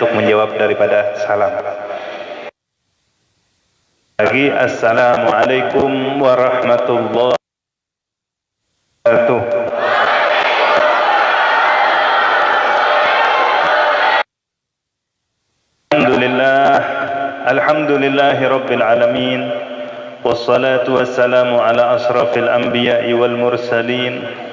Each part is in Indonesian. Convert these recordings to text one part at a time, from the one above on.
untuk menjawab daripada salam. Lagi assalamualaikum warahmatullahi wabarakatuh. Alhamdulillahi rabbil alamin. Wassalatu wassalamu ala asrafil anbiya'i wal mursalin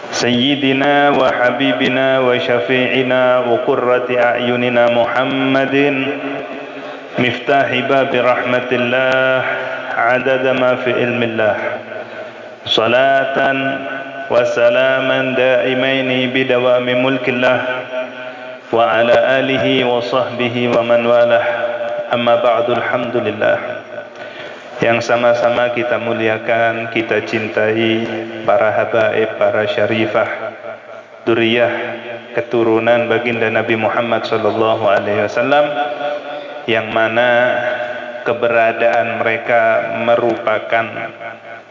Sayyidina wa habibina wa syafi'ina wa qurrati a'yunina Muhammadin miftahi babi rahmatillah adada ma fi ilmillah. Salatan wa salaman daimaini bidawami mulkillah wa ala alihi wa sahbihi wa man walah. Amma ba'du, alhamdulillah. Yang sama-sama kita muliakan, kita cintai para habaib, para syarifah, duriyah, keturunan baginda Nabi Muhammad sallallahu alaihi wasallam, yang mana keberadaan mereka merupakan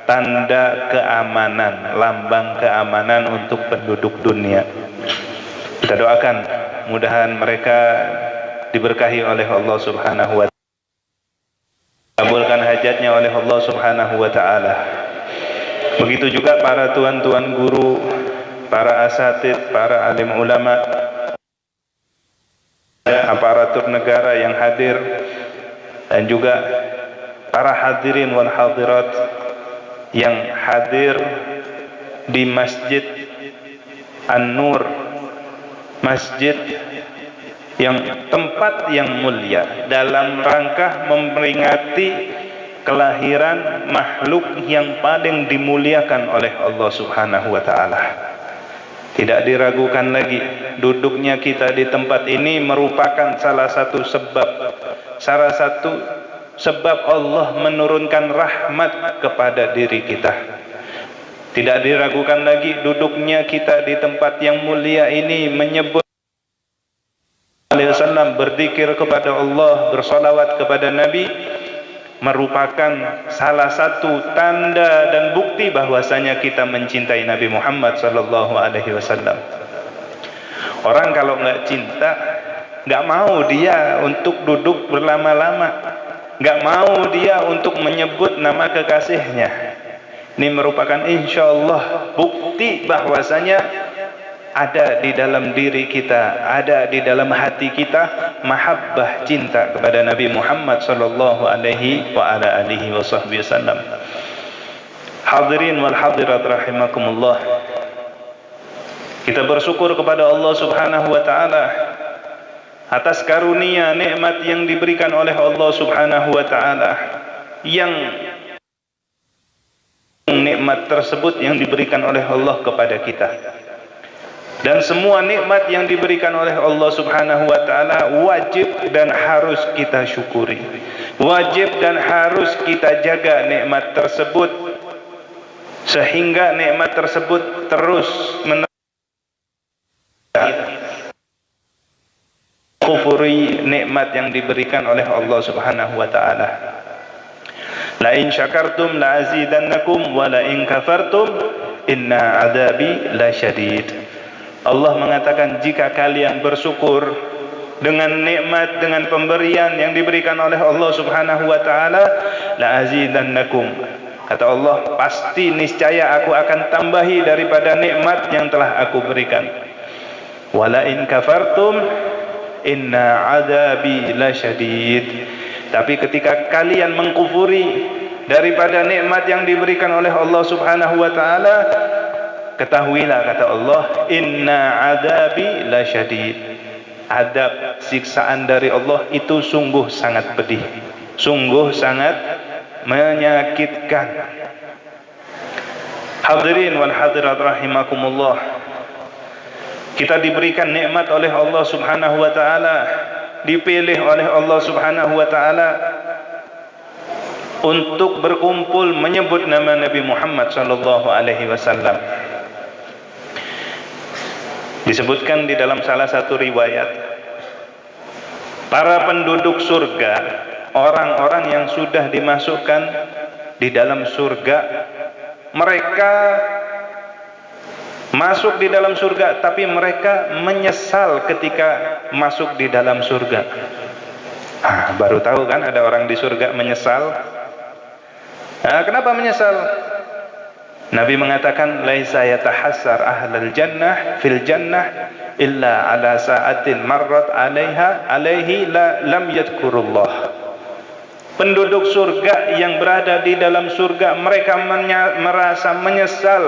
tanda keamanan, lambang keamanan untuk penduduk dunia. Kita doakan mudahan mereka diberkahi oleh Allah Subhanahu wa ta'ala, kabulkan hajatnya oleh Allah Subhanahu wa ta'ala. Begitu juga para tuan-tuan guru, para asatid, para alim ulama, aparatur negara yang hadir, dan juga para hadirin wal hadirat yang hadir di Masjid An-Nur, masjid yang tempat yang mulia dalam rangka memperingati kelahiran makhluk yang paling dimuliakan oleh Allah Subhanahu wa ta'ala. Tidak diragukan lagi, duduknya kita di tempat ini merupakan salah satu sebab Allah menurunkan rahmat kepada diri kita. Tidak diragukan lagi, duduknya kita di tempat yang mulia ini menyebut Wasallam, berzikir kepada Allah, bersolawat kepada Nabi, merupakan salah satu tanda dan bukti bahwasanya kita mencintai Nabi Muhammad sallallahu alaihi wasallam. Orang kalau nggak cinta, nggak mau dia untuk duduk berlama-lama, nggak mau dia untuk menyebut nama kekasihnya. Ini merupakan insyaallah bukti bahwasanya ada di dalam diri kita, ada di dalam hati kita mahabbah, cinta kepada Nabi Muhammad sallallahu alaihi wa ala alihi wasallam. Hadirin wal hadirat rahimakumullah. Kita bersyukur kepada Allah Subhanahu wa taala atas karunia nikmat yang diberikan oleh Allah Subhanahu wa taala, yang nikmat tersebut yang diberikan oleh Allah kepada kita. Dan semua nikmat yang diberikan oleh Allah Subhanahu wa ta'ala wajib dan harus kita syukuri, wajib dan harus kita jaga nikmat tersebut, sehingga nikmat tersebut terus kufuri nikmat yang diberikan oleh Allah Subhanahu wa ta'ala. La in syakartum la azidannakum wa la in kafartum inna adabi la syadid. Allah mengatakan, jika kalian bersyukur dengan nikmat, dengan pemberian yang diberikan oleh Allah Subhanahu wa ta'ala, la azidannakum, kata Allah, pasti niscaya aku akan tambahi daripada nikmat yang telah aku berikan. Wala in kafartum inna adabi la syadid. Tapi ketika kalian mengkufuri daripada nikmat yang diberikan oleh Allah Subhanahu wa ta'ala, ketahuilah, kata Allah, inna adabi la syadid. Adab, siksaan dari Allah itu sungguh sangat pedih, sungguh sangat menyakitkan. Hadirin wal hadirat rahimakumullah. Kita diberikan nikmat oleh Allah Subhanahu wa ta'ala, dipilih oleh Allah Subhanahu wa ta'ala untuk berkumpul menyebut nama Nabi Muhammad sallallahu alaihi wasallam. Disebutkan di dalam salah satu riwayat, para penduduk surga, orang-orang yang sudah dimasukkan di dalam surga, mereka masuk di dalam surga, tapi mereka menyesal ketika masuk di dalam surga. Baru tahu kan ada orang di surga menyesal. Kenapa menyesal? Nabi mengatakan, laisa yatahassar ahlul jannah fil jannah illa ala sa'atin marrat alaihi lam yadhkurullah. Penduduk surga yang berada di dalam surga, mereka merasa menyesal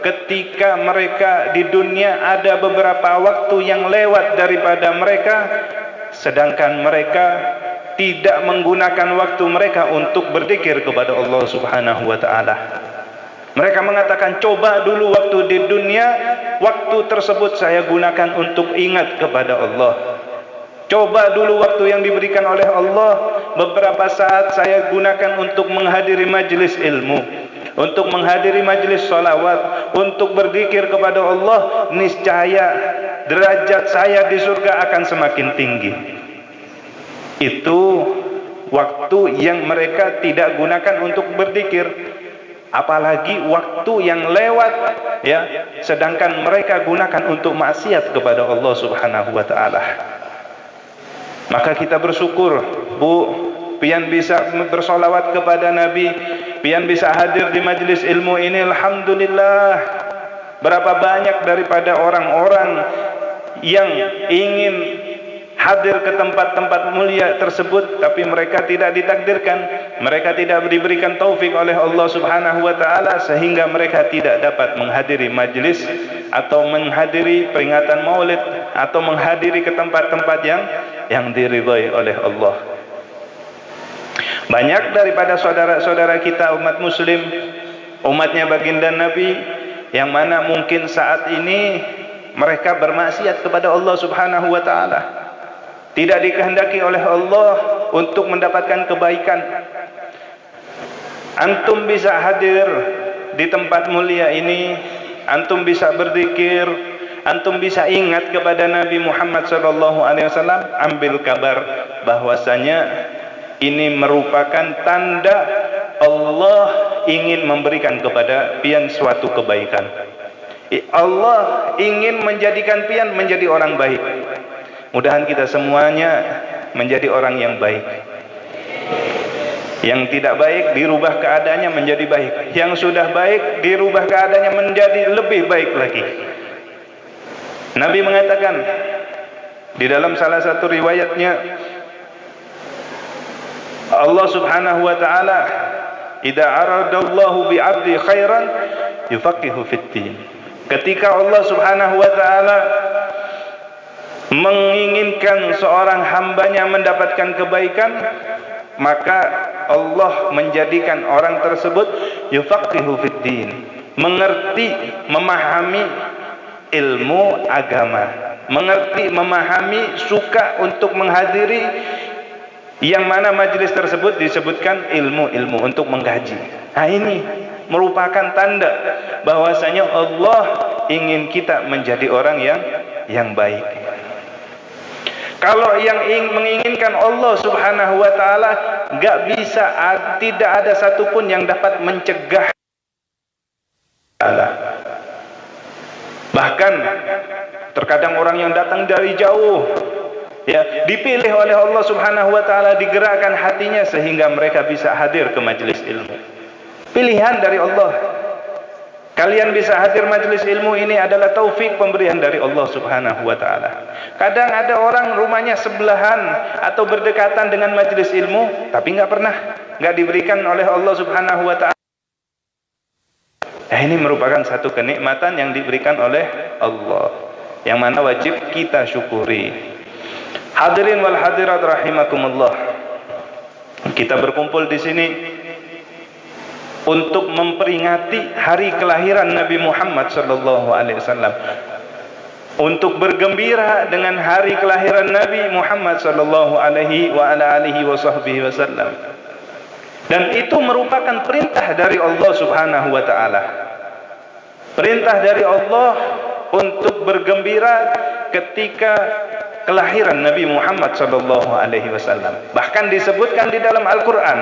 ketika mereka di dunia ada beberapa waktu yang lewat daripada mereka, sedangkan mereka tidak menggunakan waktu mereka untuk berzikir kepada Allah Subhanahu wa taala. Mereka mengatakan, coba dulu waktu di dunia, waktu tersebut saya gunakan untuk ingat kepada Allah. Coba dulu waktu yang diberikan oleh Allah, beberapa saat saya gunakan untuk menghadiri majlis ilmu, untuk menghadiri majlis salawat, untuk berzikir kepada Allah. Niscaya derajat saya di surga akan semakin tinggi. Itu waktu yang mereka tidak gunakan untuk berzikir. Apalagi waktu yang lewat, ya, sedangkan mereka gunakan untuk maksiat kepada Allah Subhanahu wa taala. Maka kita bersyukur, Bu, pian bisa bersolawat kepada Nabi, pian bisa hadir di majelis ilmu ini, alhamdulillah. Berapa banyak daripada orang-orang yang ingin hadir ke tempat-tempat mulia tersebut, tapi mereka tidak ditakdirkan, mereka tidak diberikan taufik oleh Allah Subhanahu wa taala, sehingga mereka tidak dapat menghadiri majlis atau menghadiri peringatan Maulid atau menghadiri ke tempat-tempat yang diridhai oleh Allah. Banyak daripada saudara-saudara kita umat muslim, umatnya baginda Nabi, yang mana mungkin saat ini mereka bermaksiat kepada Allah Subhanahu wa taala, tidak dikehendaki oleh Allah untuk mendapatkan kebaikan. Antum bisa hadir di tempat mulia ini, antum bisa berzikir, antum bisa ingat kepada Nabi Muhammad SAW. Ambil kabar bahwasanya ini merupakan tanda Allah ingin memberikan kepada pian suatu kebaikan. Allah ingin menjadikan pian menjadi orang baik. Mudahan kita semuanya menjadi orang yang baik. Yang tidak baik dirubah keadaannya menjadi baik. Yang sudah baik dirubah keadaannya menjadi lebih baik lagi. Nabi mengatakan di dalam salah satu riwayatnya, Allah Subhanahu wa taala, "Idza aradallahu bi 'abdi khairan yufaqihu fid-din." Ketika Allah Subhanahu wa taala menginginkan seorang hambanya mendapatkan kebaikan, maka Allah menjadikan orang tersebut yufaqihu fid-din, mengerti, memahami ilmu agama, mengerti, memahami, suka untuk menghadiri, yang mana majelis tersebut disebutkan ilmu-ilmu untuk mengkaji. Nah, ini merupakan tanda bahwasanya Allah ingin kita menjadi orang yang baik. Kalau yang menginginkan Allah Subhanahu wa taala, enggak bisa, tidak ada satupun yang dapat mencegah Allah. Bahkan terkadang orang yang datang dari jauh, ya, dipilih oleh Allah Subhanahu wa taala, digerakkan hatinya sehingga mereka bisa hadir ke majelis ilmu. Pilihan dari Allah. Kalian bisa hadir majelis ilmu ini adalah taufik pemberian dari Allah Subhanahu wa taala. Kadang ada orang rumahnya sebelahan atau berdekatan dengan majelis ilmu, tapi enggak diberikan oleh Allah Subhanahu wa taala. Ini merupakan satu kenikmatan yang diberikan oleh Allah, yang mana wajib kita syukuri. Hadirin wal hadirat rahimakumullah. Kita berkumpul di sini untuk memperingati hari kelahiran Nabi Muhammad SAW, untuk bergembira dengan hari kelahiran Nabi Muhammad SAW. Dan itu merupakan perintah dari Allah Subhanahu wa taala. Perintah dari Allah untuk bergembira ketika kelahiran Nabi Muhammad SAW. Bahkan disebutkan di dalam Al-Quran.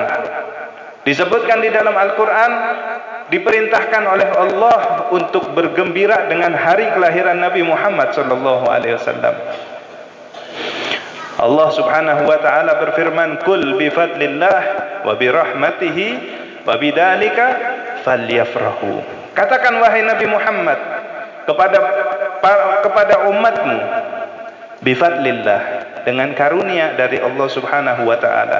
Disebutkan di dalam Al-Quran diperintahkan oleh Allah untuk bergembira dengan hari kelahiran Nabi Muhammad sallallahu alaihi wasallam. Allah Subhanahu wa taala berfirman, "Qul bi fadlillah wa bi rahmatihi wa bidzalika falyafrahu." Katakan wahai Nabi Muhammad kepada umatmu, bi fadlillah, dengan karunia dari Allah Subhanahu wa taala,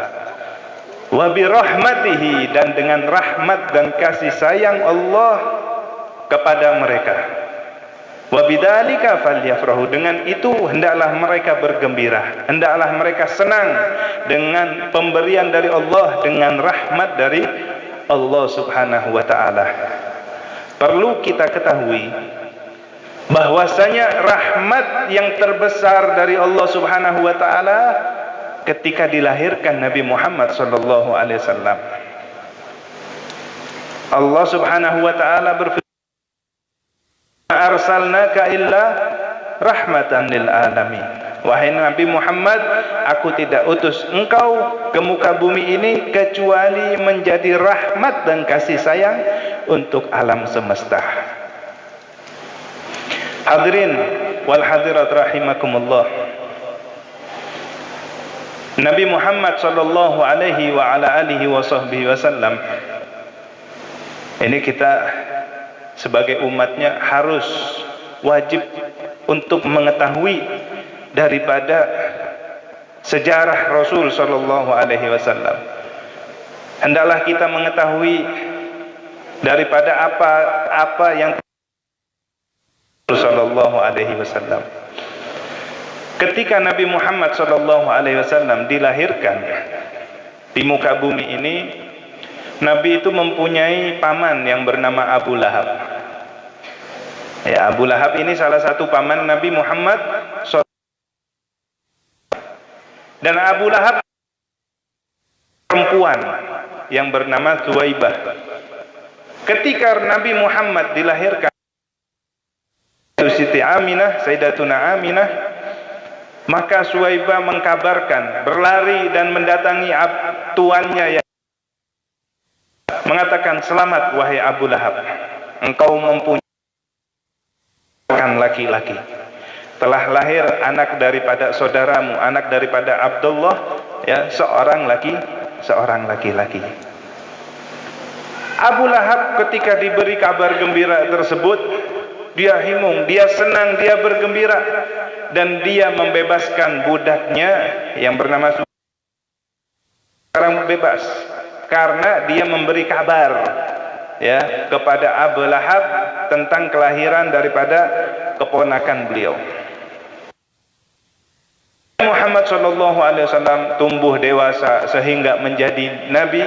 wa bi rahmatihi, dan dengan rahmat dan kasih sayang Allah kepada mereka. Wa bidzalika falyafrahu, dengan itu hendaklah mereka bergembira, hendaklah mereka senang dengan pemberian dari Allah, dengan rahmat dari Allah Subhanahu wa taala. Perlu kita ketahui bahwasanya rahmat yang terbesar dari Allah Subhanahu wa taala ketika dilahirkan Nabi Muhammad sallallahu alaihi wasallam. Allah Subhanahu wa taala berfirman, "Arsalnaka illa rahmatan lil alamin." Wahai Nabi Muhammad, aku tidak utus engkau ke muka bumi ini kecuali menjadi rahmat dan kasih sayang untuk alam semesta. Hadirin wal hadirat rahimakumullah. Nabi Muhammad sallallahu alaihi wa ala alihi wa sahbihi wasallam, ini kita sebagai umatnya harus wajib untuk mengetahui daripada sejarah Rasul sallallahu alaihi wasallam. Hendaklah kita mengetahui daripada apa yang sallallahu alaihi wasallam. Ketika Nabi Muhammad sallallahu alaihi wasallam dilahirkan di muka bumi ini, Nabi itu mempunyai paman yang bernama Abu Lahab. Ya, Abu Lahab ini salah satu paman Nabi Muhammad SAW. Dan Abu Lahab perempuan yang bernama Suwaibah. Ketika Nabi Muhammad dilahirkan, Siti Aminah, Sayyidatuna Aminah, maka Suwaibah mengkabarkan, berlari dan mendatangi tuannya yang mengatakan, "Selamat wahai Abu Lahab, engkau mempunyai laki-laki. Telah lahir anak daripada saudaramu, anak daripada Abdullah, ya, seorang laki-laki." Abu Lahab ketika diberi kabar gembira tersebut, dia himung, dia senang, dia bergembira, dan dia membebaskan budaknya yang bernama sekarang bebas, karena dia memberi kabar, ya, kepada Abu Lahab tentang kelahiran daripada keponakan beliau. Muhammad sallallahu alaihi wasallam tumbuh dewasa sehingga menjadi nabi,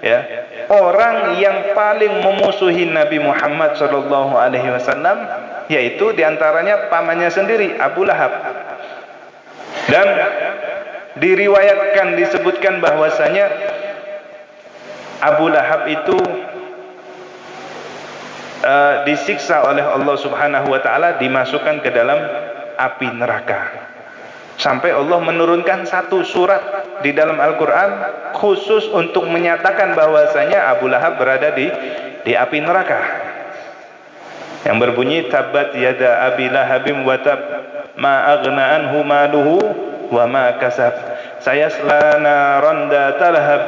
ya. Orang yang paling memusuhi Nabi Muhammad sallallahu alaihi wasallam yaitu diantaranya pamannya sendiri, Abu Lahab. Dan diriwayatkan, disebutkan bahwasanya Abu Lahab itu disiksa oleh Allah Subhanahu wa taala, dimasukkan ke dalam api neraka. Sampai Allah menurunkan satu surat di dalam Al-Quran khusus untuk menyatakan bahwasanya Abu Lahab berada di api neraka, yang berbunyi, "Tabbat yada Abi Lahabim wa tab, ma aghna anhu maluhu wa ma kasab, sayasla naran data lahab,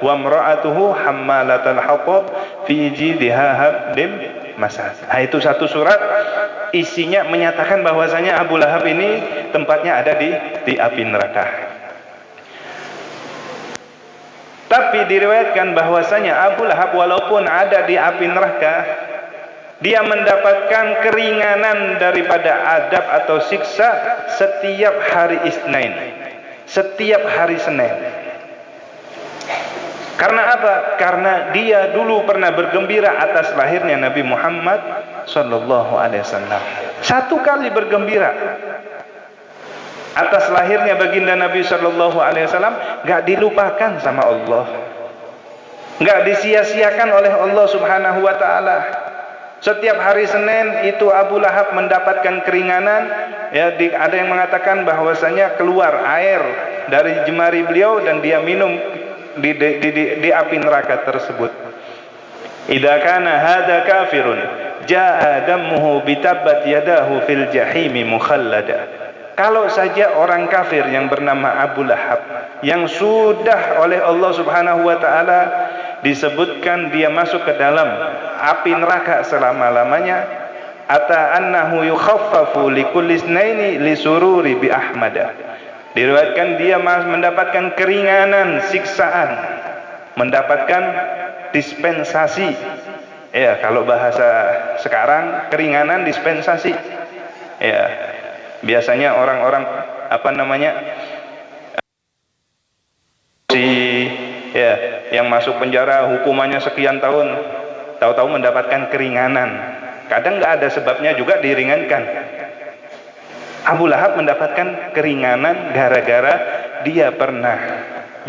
wa imra'atuhu hammalatal hatab, fi jidha hablim masad." Nah, itu satu surat isinya menyatakan bahwasanya Abu Lahab ini tempatnya ada di api neraka. Tapi diriwayatkan bahwasanya Abu Lahab walaupun ada di api neraka, dia mendapatkan keringanan daripada adab atau siksa setiap hari Isnin, setiap hari Senin. Karena apa? Karena dia dulu pernah bergembira atas lahirnya Nabi Muhammad sallallahu alaihi wasallam. Satu kali bergembira atas lahirnya baginda Nabi sallallahu alaihi wasallam, enggak dilupakan sama Allah. Enggak disia-siakan oleh Allah Subhanahu wa taala. Setiap hari Senin itu Abu Lahab mendapatkan keringanan, ya, ada yang mengatakan bahwasanya keluar air dari jemari beliau dan dia minum di api neraka tersebut. idza kana hadza kafirun jaa damuhu bitabbat yadahu fil jahimi mukhallada. Kalau saja orang kafir yang bernama Abu Lahab, yang sudah oleh Allah Subhanahu wa taala disebutkan dia masuk ke dalam api neraka selama-lamanya, ata annahu yukhaffafu likulli itsnaini lisururi bi ahmada. Diriwayatkan dia mendapatkan keringanan siksaan, mendapatkan dispensasi. Ya, kalau bahasa sekarang keringanan dispensasi. Ya. Biasanya orang-orang yang masuk penjara hukumannya sekian tahun, tahu-tahu mendapatkan keringanan. Kadang nggak ada sebabnya juga diringankan. Abu Lahab mendapatkan keringanan gara-gara dia pernah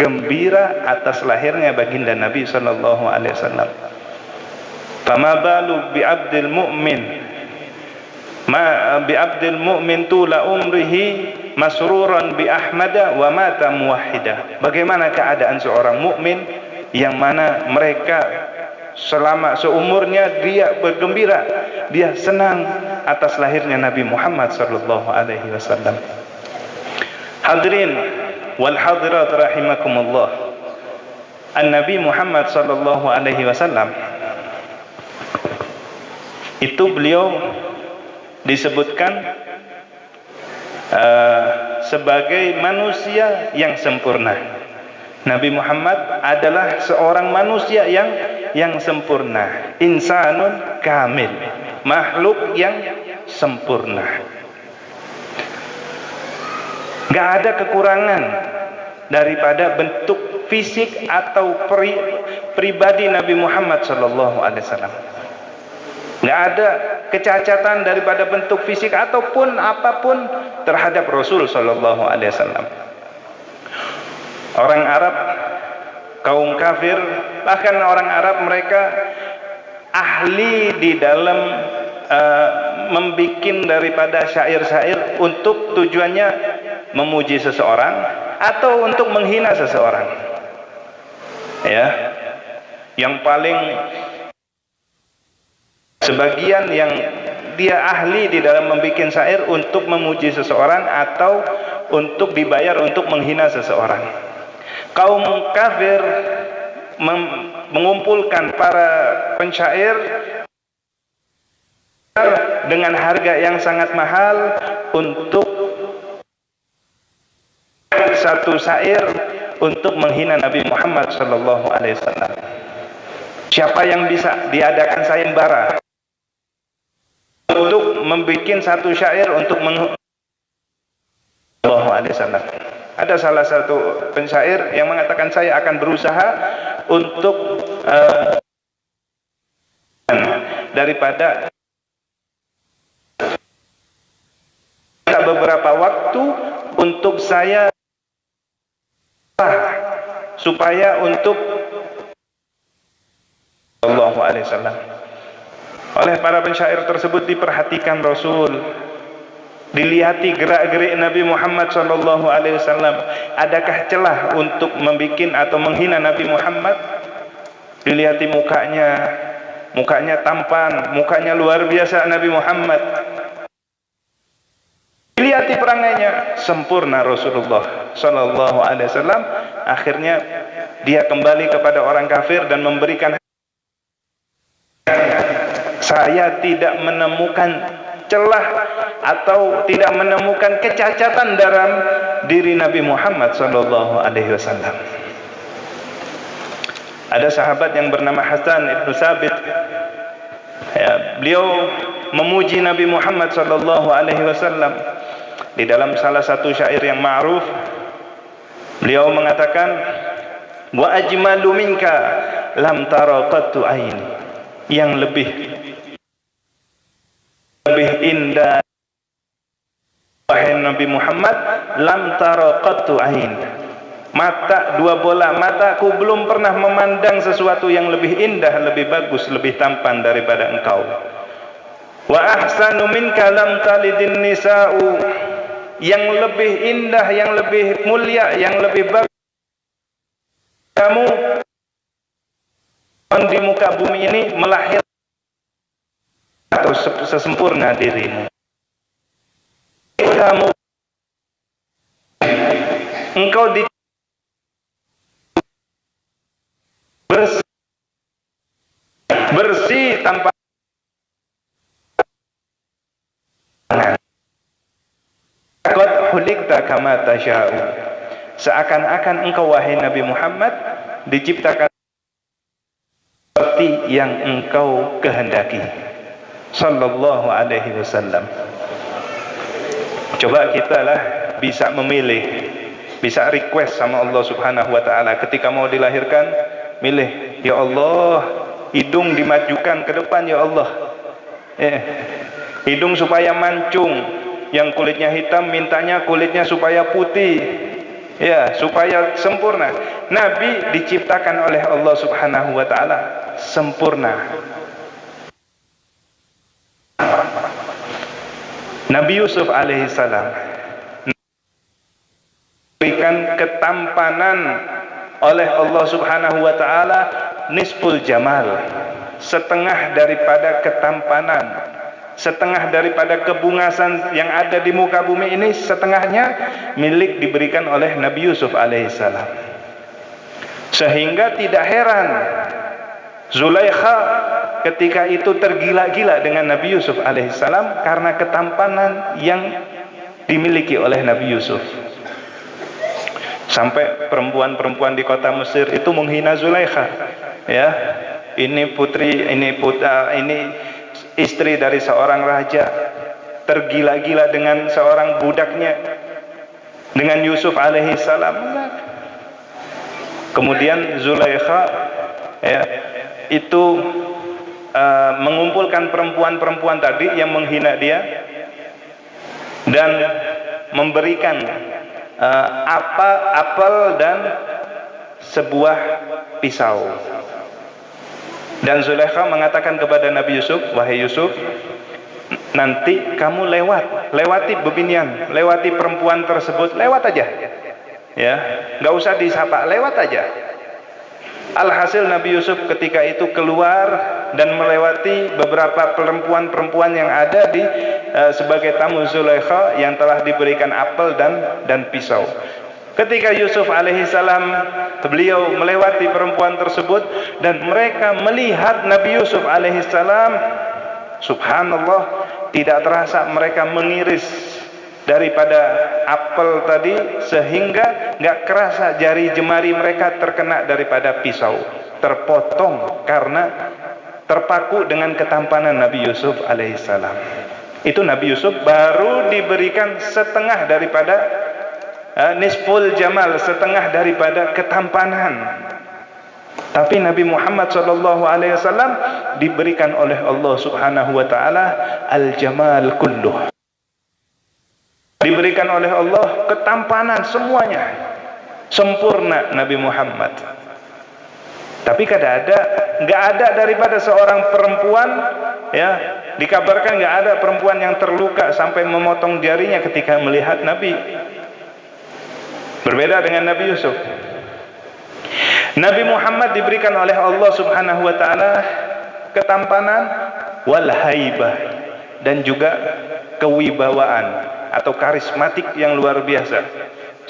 gembira atas lahirnya baginda Nabi sallallahu alaihi wasallam. Fama balu bi abdil mu'min bi abdil mu'min tula umrihi masruran bi ahmada wa mata muwahhida. Bagaimana keadaan seorang mukmin yang mana mereka selama seumurnya dia bergembira, dia senang atas lahirnya Nabi Muhammad sallallahu alaihi wasallam. Hadirin wal hadirat rahimakumullah. An-Nabi Muhammad sallallahu alaihi wasallam itu beliau disebutkan sebagai manusia yang sempurna. Nabi Muhammad adalah seorang manusia yang sempurna, insanun kamil, makhluk yang sempurna. Gak ada kekurangan daripada bentuk fisik atau pribadi Nabi Muhammad sallallahu alaihi wasallam. Nggak ada kecacatan daripada bentuk fisik ataupun apapun terhadap Rasul sallallahu alaihi wasallam. Orang Arab, kaum kafir, bahkan orang Arab mereka ahli di dalam membikin daripada syair-syair untuk tujuannya memuji seseorang atau untuk menghina seseorang. Ya. Yang paling sebagian yang dia ahli di dalam membuat syair untuk memuji seseorang atau untuk dibayar untuk menghina seseorang. Kaum kafir mengumpulkan para pensyair dengan harga yang sangat mahal untuk satu syair untuk menghina Nabi Muhammad sallallahu alaihi wasallam. Siapa yang bisa diadakan sayembara untuk membuat satu syair untuk Sallallahu alaihi wasallam. Ada salah satu pensyair yang mengatakan saya akan berusaha untuk daripada beberapa waktu untuk saya supaya untuk Sallallahu alaihi wasallam. Oleh para pensyair tersebut diperhatikan Rasul, dilihati gerak-gerik Nabi Muhammad sallallahu alaihi wasallam. Adakah celah untuk membikin atau menghina Nabi Muhammad? Dilihati mukanya tampan, mukanya luar biasa Nabi Muhammad. Dilihati perangainya sempurna Rasulullah sallallahu alaihi wasallam. Akhirnya dia kembali kepada orang kafir dan memberikan, saya tidak menemukan celah atau tidak menemukan kecacatan dalam diri Nabi Muhammad sallallahu alaihi wasallam. Ada sahabat yang bernama Hasan ibn Sabit. Ya, beliau memuji Nabi Muhammad sallallahu alaihi wasallam. Di dalam salah satu syair yang ma'ruf, beliau mengatakan, "Wa ajmalu minka lam tara qattu aini." Yang lebih indah wahai Nabi Muhammad, lam tara qattu ain. Mata, dua bola mataku belum pernah memandang sesuatu yang lebih indah, lebih bagus, lebih tampan daripada engkau. Wa ahsanu minka lam talidin nisa'u. Yang lebih indah, yang lebih mulia, yang lebih bagus kamu di muka bumi ini melahirkan atau sesempurna dirimu. Kamu, engkau bersih tanpa qad khuliqta kama tasya'u. Seakan-akan engkau wahai Nabi Muhammad diciptakan seperti yang engkau kehendaki, sallallahu alaihi wasallam. Coba kita lah bisa memilih, bisa request sama Allah Subhanahu wa taala ketika mau dilahirkan, milih, ya Allah, hidung dimajukan ke depan ya Allah. Hidung supaya mancung, yang kulitnya hitam mintanya kulitnya supaya putih. Ya, supaya sempurna. Nabi diciptakan oleh Allah Subhanahu wa taala sempurna. Nabi Yusuf alaihissalam diberikan ketampanan oleh Allah Subhanahu wa taala nisful jamal, setengah daripada ketampanan, setengah daripada kebungasan yang ada di muka bumi ini, setengahnya milik diberikan oleh Nabi Yusuf alaihissalam. Sehingga tidak heran Zulaikha ketika itu tergila-gila dengan Nabi Yusuf alaihissalam karena ketampanan yang dimiliki oleh Nabi Yusuf. Sampai perempuan-perempuan di kota Mesir itu menghina Zulaikha. Ya, ini putri, ini putra, ini istri dari seorang raja, tergila-gila dengan seorang budaknya, dengan Yusuf alaihissalam. Kemudian Zulaikha ya, itu mengumpulkan perempuan-perempuan tadi yang menghina dia dan memberikan apel dan sebuah pisau. Dan Zulaikha mengatakan kepada Nabi Yusuf, wahai Yusuf, nanti kamu lewati bebinian, lewati perempuan tersebut, lewat aja, ya, nggak usah disapa, lewat aja. Alhasil Nabi Yusuf ketika itu keluar dan melewati beberapa perempuan-perempuan yang ada di sebagai tamu Zulaikha yang telah diberikan apel dan pisau. Ketika Yusuf alaihissalam beliau melewati perempuan tersebut dan mereka melihat Nabi Yusuf alaihissalam, subhanallah, tidak terasa mereka mengiris daripada apel tadi sehingga nggak kerasa jari jemari mereka terkena daripada pisau, terpotong karena terpaku dengan ketampanan Nabi Yusuf alaihissalam. Itu Nabi Yusuf baru diberikan setengah daripada nisful jamal, setengah daripada ketampanan. Tapi Nabi Muhammad SAW diberikan oleh Allah Subhanahu wa taala al-jamal kulluh. Diberikan oleh Allah ketampanan semuanya. Sempurna Nabi Muhammad. Tapi nggak ada daripada seorang perempuan, ya, dikabarkan nggak ada perempuan yang terluka sampai memotong jarinya ketika melihat Nabi. Berbeda dengan Nabi Yusuf. Nabi Muhammad diberikan oleh Allah Subhanahu wa taala ketampanan wal haibah dan juga kewibawaan atau karismatik yang luar biasa.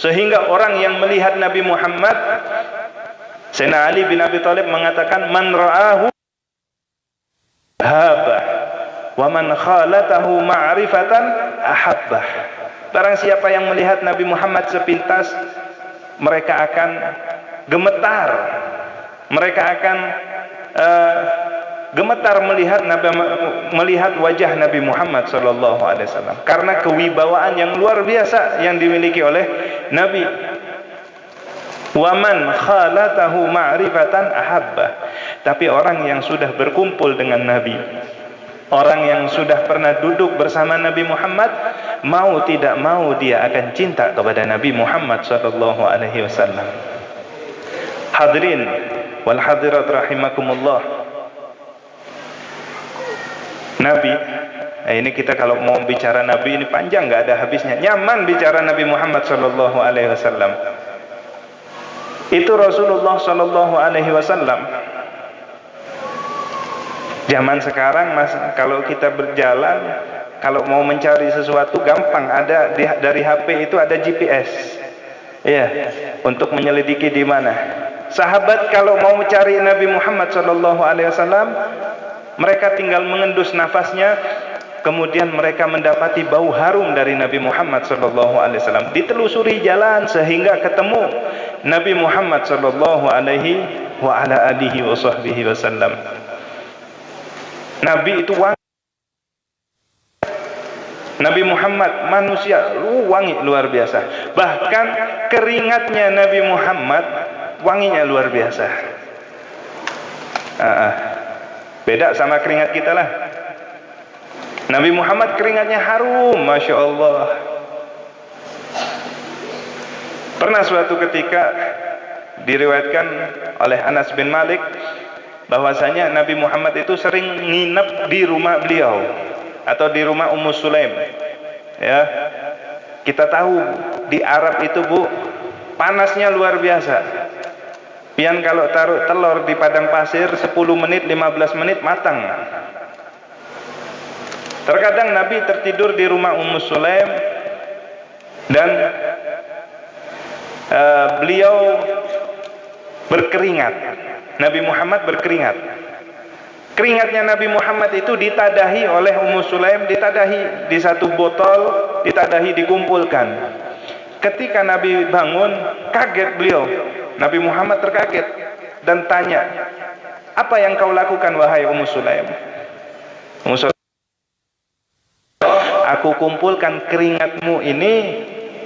Sehingga orang yang melihat Nabi Muhammad, Sayyidina Ali bin Abi Thalib mengatakan, man ra'ahu habah wa man khalatahu ma'rifatan ahabbah. Barang siapa yang melihat Nabi Muhammad sepintas, mereka akan gemetar, mereka akan gemetar melihat wajah Nabi Muhammad SAW karena kewibawaan yang luar biasa yang dimiliki oleh Nabi. Waman khalatahu ma'rifatan ahabbah. Tapi orang yang sudah berkumpul dengan Nabi, orang yang sudah pernah duduk bersama Nabi Muhammad, mau tidak mau dia akan cinta kepada Nabi Muhammad SAW. Hadirin wal hadirat rahimakumullah. Nabi, ini kita kalau mau bicara Nabi ini panjang, nggak ada habisnya. Nyaman bicara Nabi Muhammad SAW. Itu Rasulullah SAW Zaman sekarang mas, kalau kita berjalan, kalau mau mencari sesuatu gampang, ada dari HP itu ada GPS, ya, untuk menyelidiki di mana. Sahabat kalau mau mencari Nabi Muhammad SAW, mereka tinggal mengendus nafasnya, kemudian mereka mendapati bau harum dari Nabi Muhammad SAW. Ditelusuri jalan sehingga ketemu Nabi Muhammad SAW. Nabi itu wangi. Nabi Muhammad manusia wangi luar biasa. Bahkan keringatnya Nabi Muhammad wanginya luar biasa. Beda sama keringat kita lah. Nabi Muhammad keringatnya harum, Masya Allah. Pernah suatu ketika diriwayatkan oleh Anas bin Malik bahwasanya Nabi Muhammad itu sering nginep di rumah beliau atau di rumah Ummu Sulaim. Ya, kita tahu di Arab itu, Bu, panasnya luar biasa. Pian kalau taruh telur di padang pasir 10 menit, 15 menit matang. Terkadang Nabi tertidur di rumah Ummu Sulaim dan beliau berkeringat. Nabi Muhammad berkeringat. Keringatnya Nabi Muhammad itu ditadahi oleh Ummu Sulaim, ditadahi di satu botol, ditadahi, dikumpulkan. Ketika Nabi bangun, kaget beliau. Nabi Muhammad terkaget dan tanya, "Apa yang kau lakukan wahai Ummu Sulaim?" Ummu Sulaim, "Aku kumpulkan keringatmu ini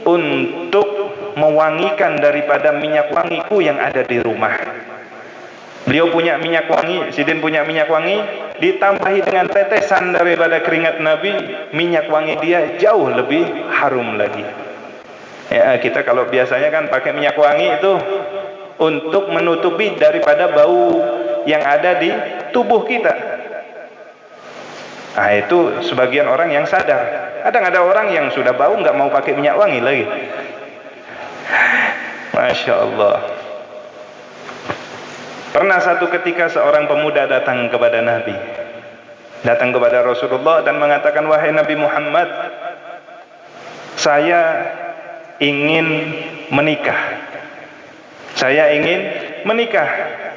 untuk mewangikan daripada minyak wangiku yang ada di rumah." Beliau punya minyak wangi, Sidin punya minyak wangi, ditambahi dengan tetesan daripada keringat Nabi, minyak wangi dia jauh lebih harum lagi. Ya, kita kalau biasanya kan pakai minyak wangi itu untuk menutupi daripada bau yang ada di tubuh kita. Nah, itu sebagian orang yang sadar. Kadang ada orang yang sudah bau nggak mau pakai minyak wangi lagi. Masya Allah. Pernah satu ketika seorang pemuda datang kepada Nabi, datang kepada Rasulullah dan mengatakan, "Wahai Nabi Muhammad, saya ingin menikah. Saya ingin menikah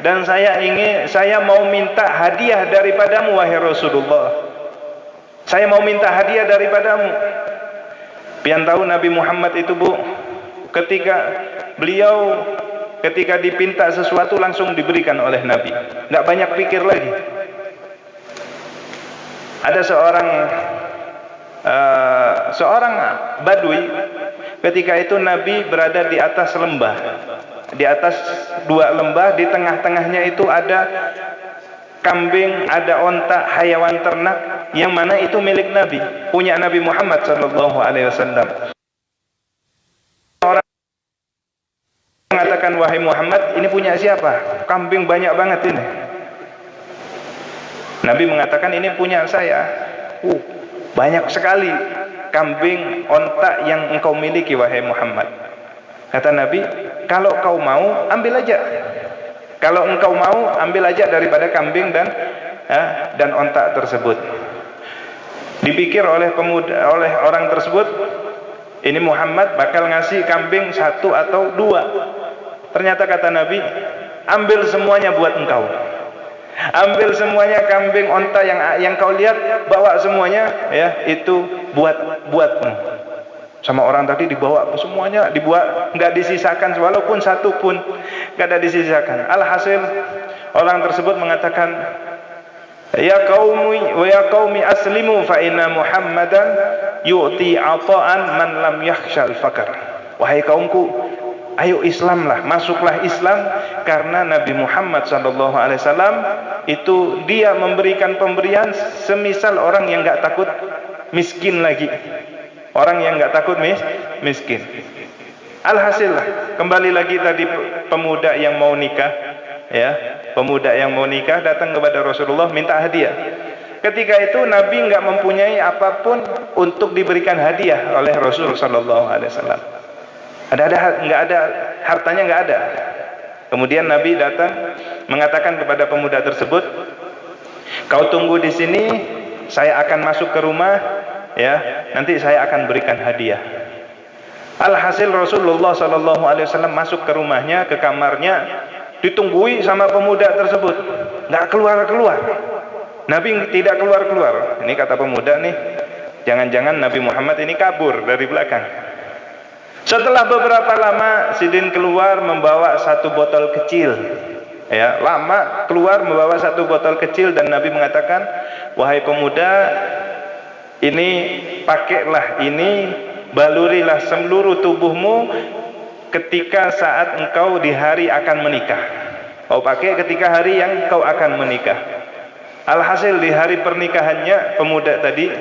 dan saya mau minta hadiah daripadamu wahai Rasulullah. Saya mau minta hadiah daripadamu." Pian tahu Nabi Muhammad itu, Bu, ketika dipinta sesuatu langsung diberikan oleh Nabi, nggak banyak pikir lagi. Ada seorang badui, ketika itu Nabi berada di atas lembah, di atas 2 lembah, di tengah-tengahnya itu ada kambing, ada onta, hayawan ternak, yang mana itu milik Nabi, punya Nabi Muhammad SAW. Mengatakan, "Wahai Muhammad, ini punya siapa? Kambing banyak banget ini." Nabi mengatakan, "Ini punya saya." Banyak sekali kambing, onta yang engkau miliki wahai Muhammad. Kata Nabi, "Kalau kau mau, ambil aja. Kalau engkau mau, ambil aja daripada kambing dan onta tersebut." Dipikir oleh orang tersebut, ini Muhammad bakal ngasih kambing 1 atau 2. Ternyata kata Nabi, "Ambil semuanya buat engkau. Ambil semuanya kambing, onta yang kau lihat, bawa semuanya, ya, itu buatmu." Sama orang tadi dibawa semuanya, dibuat, nggak disisakan walaupun 1 pun nggak ada disisakan. Alhasil orang tersebut mengatakan, "Ya qaumi aslimu fa inna Muhammadan yu'ti ata'an man lam yakhshal faqr." Wahai kaumku, ayo Islamlah, masuklah Islam, karena Nabi Muhammad SAW itu dia memberikan pemberian semisal orang yang nggak takut miskin lagi, orang yang nggak takut miskin. Alhasil kembali lagi tadi pemuda yang mau nikah, ya, pemuda yang mau nikah datang kepada Rasulullah minta hadiah. Ketika itu Nabi nggak mempunyai apapun untuk diberikan hadiah oleh Rasul SAW. Nggak ada hartanya, nggak ada. Kemudian Nabi datang mengatakan kepada pemuda tersebut, Kau tunggu di sini, saya akan masuk ke rumah, ya, nanti saya akan berikan hadiah. Alhasil Rasulullah SAW masuk ke rumahnya, ke kamarnya, ditunggui sama pemuda tersebut, nggak keluar-keluar. Nabi tidak keluar-keluar. Ini kata pemuda nih, jangan-jangan Nabi Muhammad ini kabur dari belakang. Setelah beberapa lama, Sidin keluar membawa satu botol kecil. Ya, lama keluar membawa satu botol kecil, dan Nabi mengatakan, wahai pemuda, ini pakailah ini, balurilah seluruh tubuhmu ketika saat engkau di hari akan menikah. Kau pakai ketika hari yang kau akan menikah. Alhasil di hari pernikahannya pemuda tadi,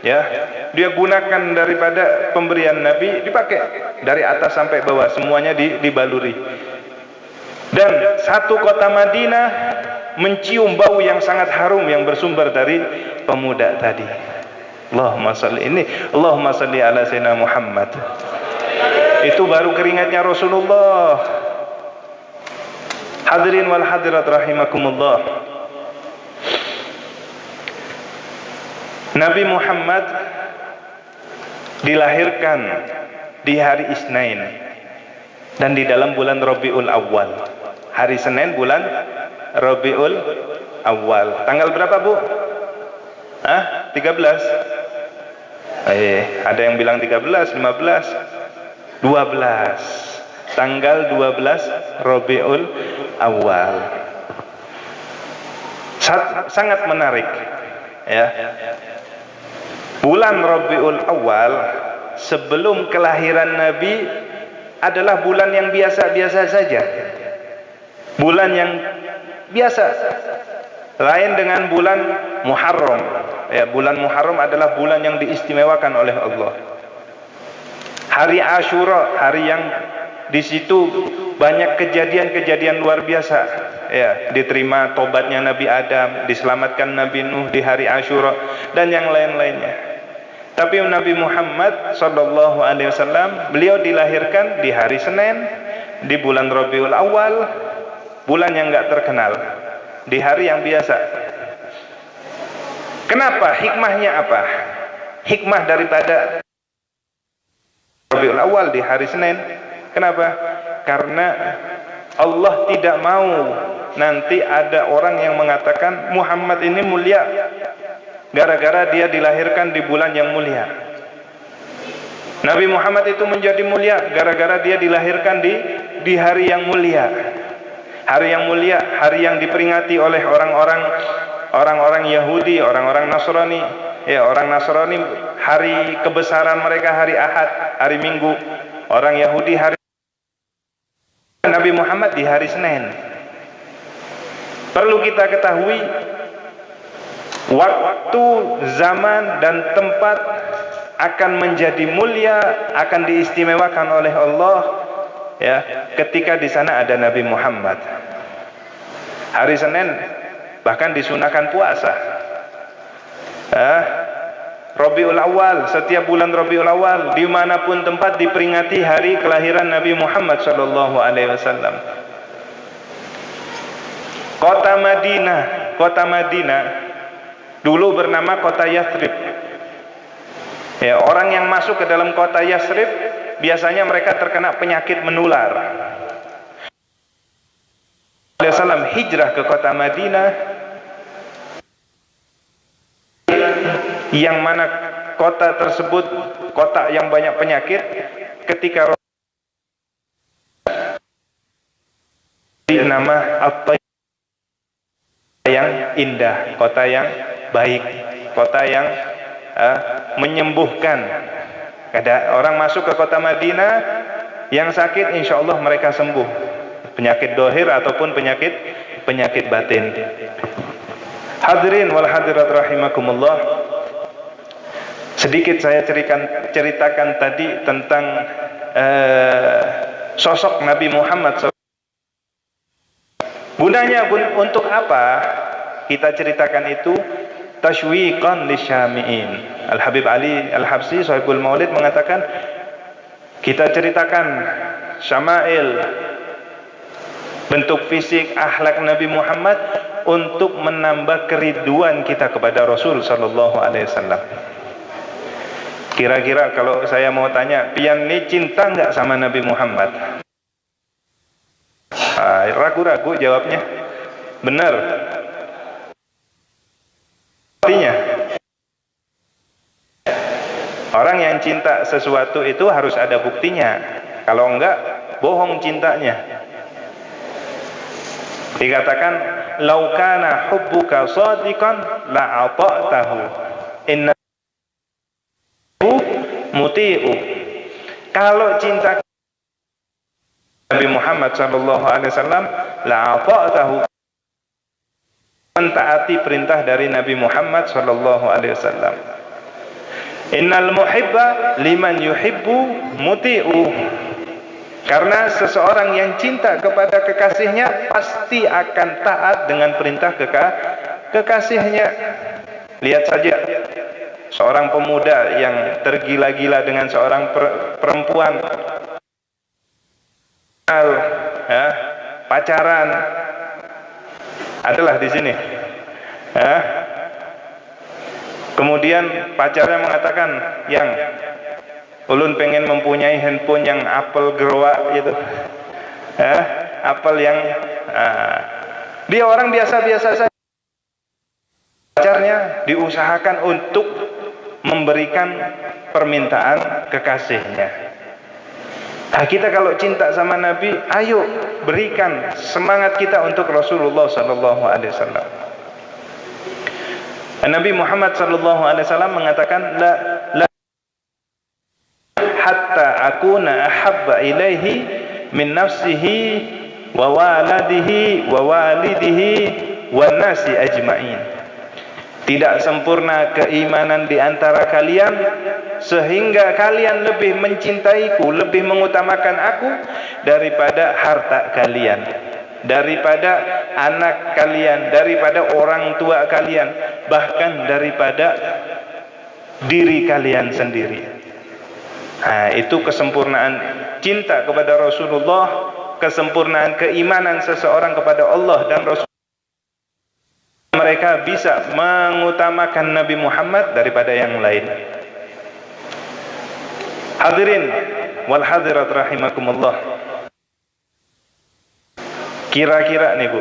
ya, dia gunakan daripada pemberian Nabi, dipakai dari atas sampai bawah, semuanya dibaluri. Dan satu kota Madinah mencium bau yang sangat harum yang bersumber dari pemuda tadi. Allahumma salli ala sayyidina Muhammad. Itu baru keringatnya Rasulullah. Hadirin wal hadirat rahimakumullah. Nabi Muhammad dilahirkan di hari Isnin dan di dalam bulan Rabiul Awal. Hari Senin bulan Rabiul Awal. Tanggal berapa, Bu? 13. Ada yang bilang 13, 15, 12. Tanggal 12 Rabiul Awal. Sangat menarik, ya. Bulan Rabiul Awal sebelum kelahiran Nabi adalah bulan yang biasa-biasa saja. Bulan yang biasa, lain dengan bulan Muharram. Ya, bulan Muharram adalah bulan yang diistimewakan oleh Allah. Hari Ashura, hari yang di situ banyak kejadian-kejadian luar biasa. Ya, diterima tobatnya Nabi Adam, diselamatkan Nabi Nuh di hari Ashura, dan yang lain-lainnya. Tapi Nabi Muhammad SAW, beliau dilahirkan di hari Senin, di bulan Rabiul Awal, bulan yang nggak terkenal, di hari yang biasa. Kenapa? Hikmahnya apa? Hikmah daripada Rabiul Awal di hari Senin. Kenapa? Karena Allah tidak mau nanti ada orang yang mengatakan Muhammad ini mulia gara-gara dia dilahirkan di bulan yang mulia. Nabi Muhammad itu menjadi mulia gara-gara dia dilahirkan di hari yang mulia. Hari yang mulia, hari yang diperingati oleh orang-orang Yahudi, orang-orang Nasrani. Ya, orang Nasrani hari kebesaran mereka hari Ahad, hari Minggu. Orang Yahudi hari Nabi Muhammad di hari Senin. Perlu kita ketahui, waktu, zaman, dan tempat akan menjadi mulia, akan diistimewakan oleh Allah, ya, ketika di sana ada Nabi Muhammad. Hari Senin bahkan disunahkan puasa. Rabiul Awal, setiap bulan Rabiul Awal, dimanapun tempat diperingati hari kelahiran Nabi Muhammad SAW. Kota Madinah dulu bernama kota Yathrib. Ya, orang yang masuk ke dalam kota Yathrib biasanya mereka terkena penyakit menular. Rasulullah hijrah ke kota Madinah, yang mana kota tersebut kota yang banyak penyakit. Ketika nama At-Tayyib, yang indah, kota yang baik, kota yang menyembuhkan. Ada orang masuk ke kota Madinah yang sakit, insya Allah mereka sembuh, penyakit dohir ataupun penyakit batin. Hadirin wal hadirat rahimakumullah, sedikit saya ceritakan tadi tentang sosok Nabi Muhammad SAW. Gunanya untuk apa kita ceritakan itu? Tashwiqan lisyami'in. Al-Habib Ali Al-Habsi Sahibul Maulid mengatakan, kita ceritakan syama'il, bentuk fisik, akhlak Nabi Muhammad untuk menambah kerinduan kita kepada Rasul sallallahu alaihi wasallam. Kira-kira kalau saya mau tanya, pian ini cinta enggak sama Nabi Muhammad? Ragu-ragu jawabnya. Benar. Artinya, orang yang cinta sesuatu itu harus ada buktinya. Kalau enggak, bohong cintanya. Dikatakan, "Lau kana hubbuka shadiqan la'ata'tahu. Inna muti'u." Kalau cinta Nabi Muhammad sallallahu alaihi wasallam, la'ata'tahu, mentaati perintah dari Nabi Muhammad sallallahu alaihi wasallam. Innal muhibba liman yuhibbu muti'u. Karena seseorang yang cinta kepada kekasihnya pasti akan taat dengan perintah kekasihnya. Lihat saja seorang pemuda yang tergila-gila dengan seorang perempuan, pacaran, adalah di sini. Kemudian pacarnya mengatakan, yang ulun pengen mempunyai handphone yang Apple gerwa itu, Apple yang dia orang biasa-biasa saja. Pacarnya diusahakan untuk memberikan permintaan kekasihnya. Nah, kita kalau cinta sama Nabi, ayo berikan semangat kita untuk Rasulullah sallallahu alaihi wasallam. Nabi Muhammad sallallahu alaihi wasallam mengatakan, la hatta akuna ahabba ilaihi min nafsihi wa waladihi wa walidihi wan nasi ajma'in. Tidak sempurna keimanan di antara kalian sehingga kalian lebih mencintaiku, lebih mengutamakan aku daripada harta kalian, daripada anak kalian, daripada orang tua kalian, bahkan daripada diri kalian sendiri. Nah, itu kesempurnaan cinta kepada Rasulullah, kesempurnaan keimanan seseorang kepada Allah dan Rasul. Mereka bisa mengutamakan Nabi Muhammad daripada yang lain. Hadirin wal hadirat rahimakumullah. Kira-kira nih Bu,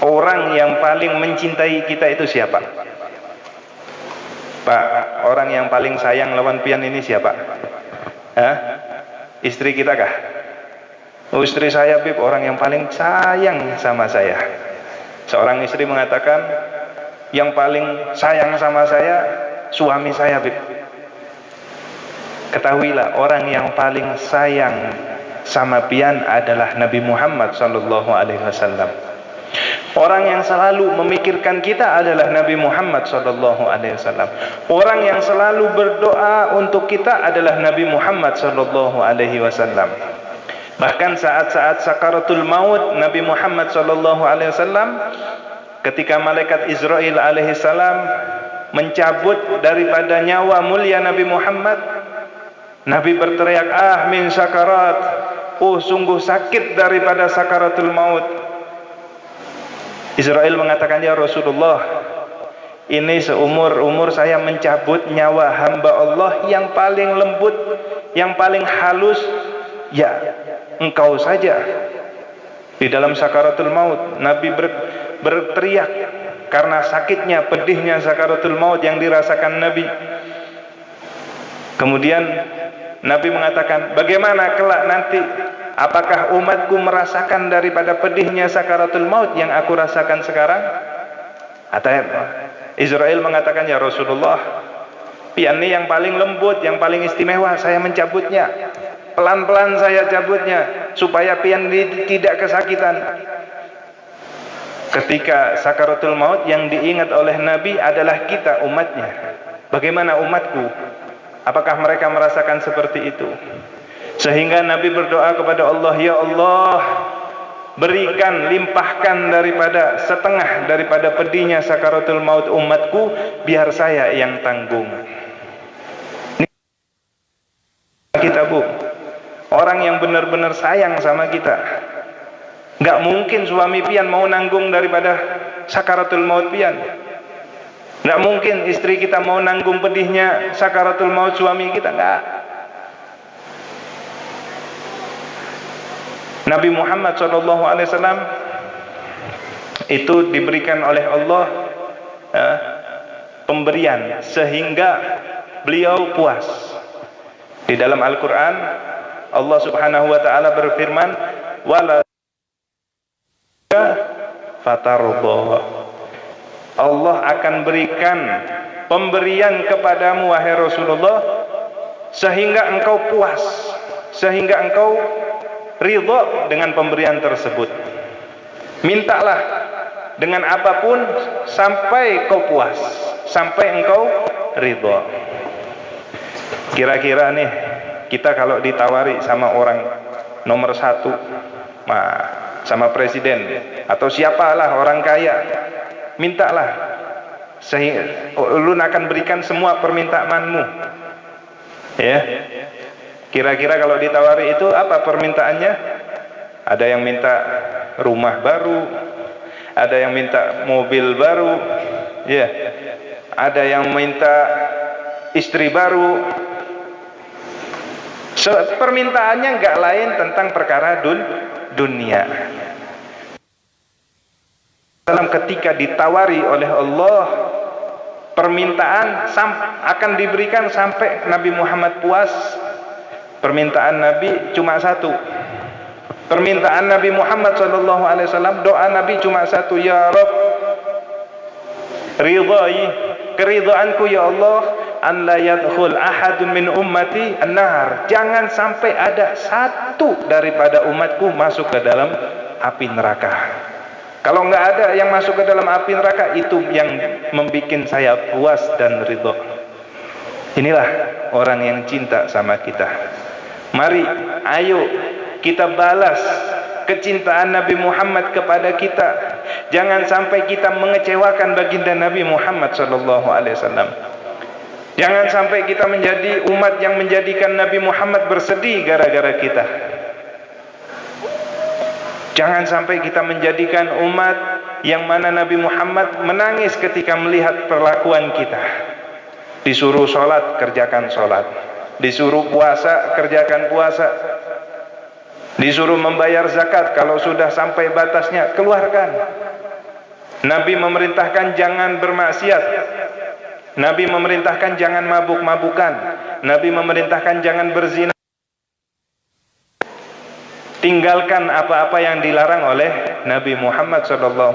orang yang paling mencintai kita itu siapa? Pak, orang yang paling sayang lawan pian ini siapa? Istri kita kah? Oh, istri saya Bib, orang yang paling sayang sama saya. Seorang istri mengatakan, yang paling sayang sama saya suami saya Bib. Ketahuilah, orang yang paling sayang sama pian adalah Nabi Muhammad sallallahu alaihi wasallam. Orang yang selalu memikirkan kita adalah Nabi Muhammad sallallahu alaihi wasallam. Orang yang selalu berdoa untuk kita adalah Nabi Muhammad sallallahu alaihi wasallam. Bahkan saat-saat sakaratul maut, Nabi Muhammad sallallahu alaihi wasallam, ketika malaikat Israel alaihi salam mencabut daripada nyawa mulia Nabi Muhammad, Nabi berteriak, "Ah min sakarat." Oh, sungguh sakit daripada sakaratul maut. Israel mengatakan, "Ya Rasulullah, ini seumur-umur saya mencabut nyawa hamba Allah yang paling lembut, yang paling halus, ya engkau saja." Di dalam sakaratul maut, Nabi berteriak karena sakitnya, pedihnya sakaratul maut yang dirasakan Nabi. Kemudian Nabi mengatakan, bagaimana kelak nanti? Apakah umatku merasakan daripada pedihnya sakaratul maut yang aku rasakan sekarang? Israel mengatakan, ya Rasulullah, pian ini yang paling lembut, yang paling istimewa, saya mencabutnya. Pelan-pelan saya cabutnya, supaya pian ini tidak kesakitan. Ketika sakaratul maut, yang diingat oleh Nabi adalah kita, umatnya. Bagaimana umatku? Apakah mereka merasakan seperti itu? Sehingga Nabi berdoa kepada Allah, ya Allah, berikan, limpahkan daripada setengah daripada pedihnya sakaratul maut umatku, biar saya yang tanggung. Ini kita Bu, orang yang benar-benar sayang sama kita. Nggak mungkin suami pian mau nanggung daripada sakaratul maut pian. Nggak mungkin istri kita mau nanggung pedihnya sakaratul maut suami kita, nggak. Nabi Muhammad SAW itu diberikan oleh Allah pemberian sehingga beliau puas. Di dalam Al-Quran Allah Subhanahu wa ta'ala berfirman, wala fatarda, Allah akan berikan pemberian kepadamu wahai Rasulullah sehingga engkau puas, sehingga engkau ridha dengan pemberian tersebut. Mintalah dengan apapun sampai kau puas, sampai engkau ridha. Kira-kira nih, kita kalau ditawari sama orang nomor satu, sama presiden atau siapalah orang kaya, mintalah, sehingga ulun akan berikan semua permintaanmu. Ya, kira-kira kalau ditawari itu apa permintaannya? Ada yang minta rumah baru, ada yang minta mobil baru, ya, ada yang minta istri baru. Permintaannya nggak lain tentang perkara dunia. Dalam ketika ditawari oleh Allah, permintaan akan diberikan sampai Nabi Muhammad puas. Permintaan Nabi cuma satu. Permintaan Nabi Muhammad SAW, doa Nabi cuma satu, ya Rabb, ridhai, keridhaanku ya Allah, an la yadkhul ahadun min ummati an-nar, jangan sampai ada satu daripada umatku masuk ke dalam api neraka. Kalau nggak ada yang masuk ke dalam api neraka, itu yang membuat saya puas dan ridho. Inilah orang yang cinta sama kita. Mari, ayo kita balas kecintaan Nabi Muhammad kepada kita. Jangan sampai kita mengecewakan baginda Nabi Muhammad SAW. Jangan sampai kita menjadi umat yang menjadikan Nabi Muhammad bersedih gara-gara kita. Jangan sampai kita menjadikan umat yang mana Nabi Muhammad menangis ketika melihat perlakuan kita. Disuruh sholat, kerjakan sholat. Disuruh puasa, kerjakan puasa. Disuruh membayar zakat, kalau sudah sampai batasnya, keluarkan. Nabi memerintahkan jangan bermaksiat. Nabi memerintahkan jangan mabuk-mabukan. Nabi memerintahkan jangan berzina. Tinggalkan apa-apa yang dilarang oleh Nabi Muhammad SAW.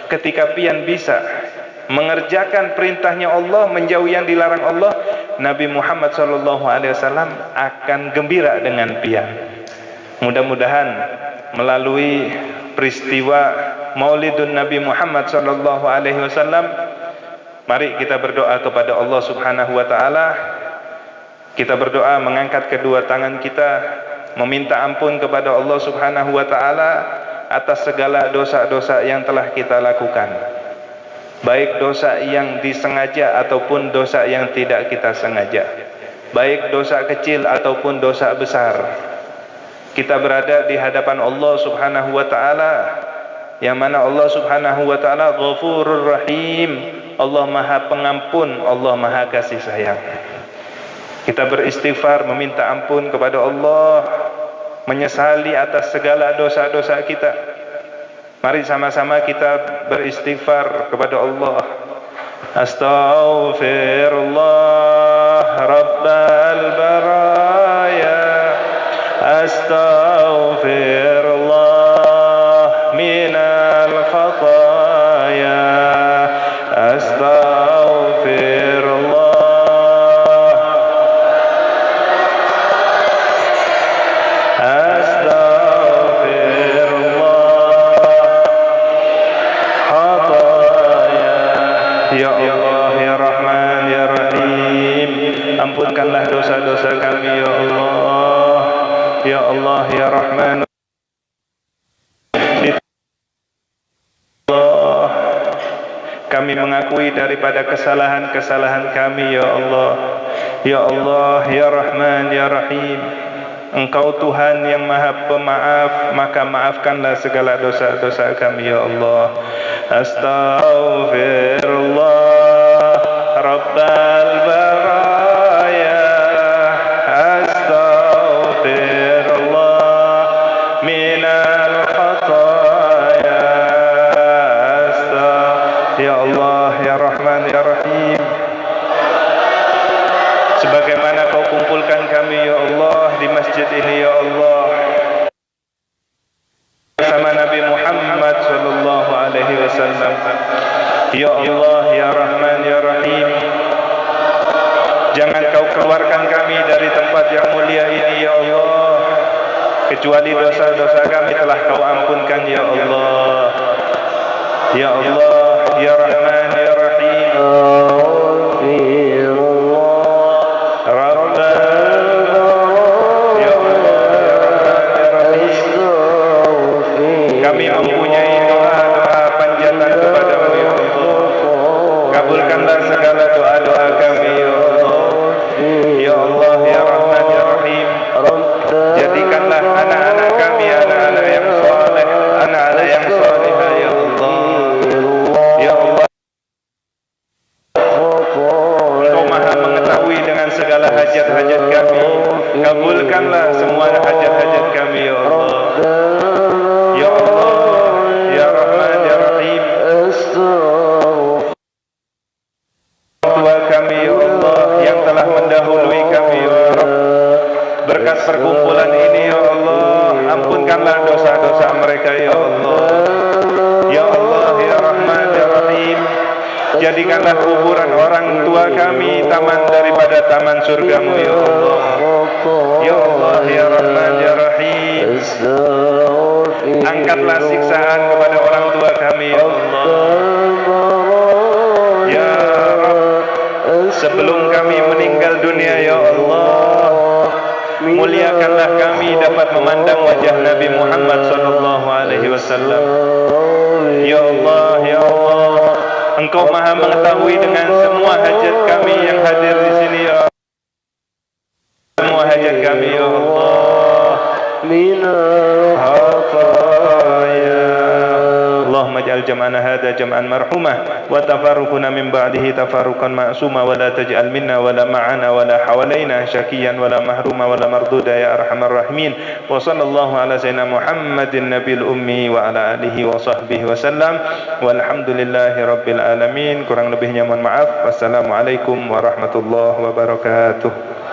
Ketika pian bisa mengerjakan perintahnya Allah, menjauhi yang dilarang Allah, Nabi Muhammad SAW akan gembira dengan pian. Mudah-mudahan melalui peristiwa Maulidun Nabi Muhammad SAW, mari kita berdoa kepada Allah Subhanahu wa ta'ala. Kita berdoa mengangkat kedua tangan kita, meminta ampun kepada Allah Subhanahu wa ta'ala atas segala dosa-dosa yang telah kita lakukan, baik dosa yang disengaja ataupun dosa yang tidak kita sengaja, baik dosa kecil ataupun dosa besar. Kita berada di hadapan Allah Subhanahu wa ta'ala, yang mana Allah Subhanahu wa ta'ala Ghafurur Rahim, Allah Maha Pengampun, Allah Maha Kasih Sayang. Kita beristighfar, meminta ampun kepada Allah, menyesali atas segala dosa-dosa kita. Mari sama-sama kita beristighfar kepada Allah. Astaghfirullah Rabbal Baraya, astaghfirullah minal khataya, astaghfirullah. Ampunkanlah dosa-dosa kami ya Allah, ya Allah, ya Rahman. Allah, kami mengakui daripada kesalahan-kesalahan kami ya Allah, ya Allah, ya Rahman, ya Rahim. Engkau Tuhan yang Maha Pemaaf, maka maafkanlah segala dosa-dosa kami ya Allah. Astaghfirullah Rabbal baraya, astaghfirullah minal khataya, ya Allah ya Rahman ya Rahim. Sebagaimana kau kumpulkan kami ya Allah di masjid ini ya Allah bersama Nabi Muhammad sallallahu alaihi wasallam, ya Allah ya Rahman ya Rahim, jangan kau keluarkan kami dari tempat yang mulia ini ya Allah kecuali dosa-dosa kami telah kau ampunkan ya Allah. Ya Allah ya Rahman ya Rahim, kami mempunyai doa-doa panjatan kepadamu ya Allah. Kabulkanlah segala doa-doa kami ya Allah. Ya Allah ya Rahman ya Rahim, jadikanlah anak-anak kami anak-anak yang saleh, anak-anak yang salihah ya Allah. Ya Allah, Engkau Maha mengetahui dengan segala hajat-hajat kami. Kabulkanlah semua hajat-hajat kami ya Allah. Ya Allah ya Rahman ya Rahim, tua kami ya Allah yang telah mendahului kami ya Rabb, berkat perkumpulan ini ya Allah ampunkanlah dosa-dosa mereka ya Allah. Ya Allah ya Rahman ya Rahim, jadikanlah kuburan orang tua kami taman daripada taman surgamu ya Allah. Ya Allah ya Rahman ya Rahim, angkatlah siksaan kepada orang tua kami ya Allah. Ya Rabb, sebelum kami meninggal dunia ya Allah, muliakanlah kami dapat memandang wajah Nabi Muhammad sallallahu alaihi wasallam. Ya Allah ya Allah, Engkau Maha mengetahui dengan semua hajat kami yang hadir di sini ya Allah. Semua hajat kami ya Allah. Minal khataya. Allahumma ij'al jam'ana hadha jam'an marhumah wa tafarruquna min ba'dihi tafarruqan ma'suma wa la taj'al minna wa la ma'ana wa la hawalaina syakiyan wa la mahruma wa la marduda ya arhamar rahimin. Wa sallallahu ala sayyidina Muhammadin nabiyil ummi wa ala alihi wa sahbihi wa sallam. Walhamdulillahi rabbil alamin. Kurang lebihnya mohon maaf. Wassalamualaikum warahmatullahi wabarakatuh.